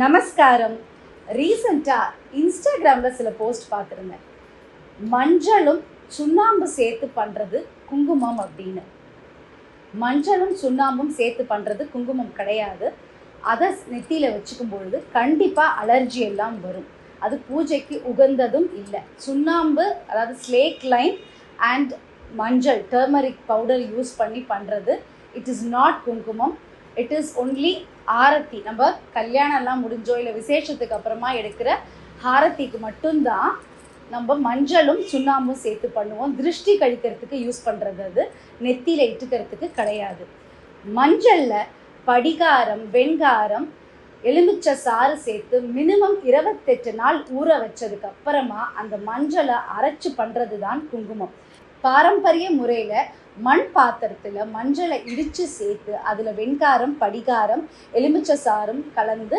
நமஸ்காரம். ரீசெண்டாக இன்ஸ்டாகிராமில் சில போஸ்ட் பார்த்துருந்தேன். மஞ்சளும் சுண்ணாம்பு சேர்த்து பண்ணுறது குங்குமம் அப்படின்னு. மஞ்சளும் சுண்ணாம்பும் சேர்த்து பண்ணுறது குங்குமம் கிடையாது. அதை நெத்தியில் வச்சுக்கும் பொழுது கண்டிப்பாக அலர்ஜி எல்லாம் வரும். அது பூஜைக்கு உகந்ததும் இல்லை. சுண்ணாம்பு, அதாவது ஸ்லேக் லைம் அண்ட் மஞ்சள் டர்மரிக் பவுடர் யூஸ் பண்ணி பண்ணுறது இட் இஸ் நாட் குங்குமம். இட் இஸ் ஒன்லி ஆரத்தி. நம்ம கல்யாணம்லாம் முடிஞ்சோ இல்லை விசேஷத்துக்கு அப்புறமா எடுக்கிற ஆரத்திக்கு மட்டும்தான் நம்ம மஞ்சளும் சுண்ணாம்பும் சேர்த்து பண்ணுவோம். திருஷ்டி கழிக்கிறதுக்கு யூஸ் பண்ணுறது, அது நெத்தியில் இட்டுக்கிறதுக்கு கிடையாது. மஞ்சளில் படிகாரம், வெண்காரம், எலுமிச்சை சாறு சேர்த்து மினிமம் 28 நாள் ஊற வச்சதுக்கு அப்புறமா அந்த மஞ்சளை அரைச்சி பண்ணுறது தான் குங்குமம். பாரம்பரிய முறையில் மண் பாத்திரத்தில் மஞ்சளை இடித்து சேர்த்து அதில் வெண்காரம், படிகாரம், எலுமிச்சை சாறும் கலந்து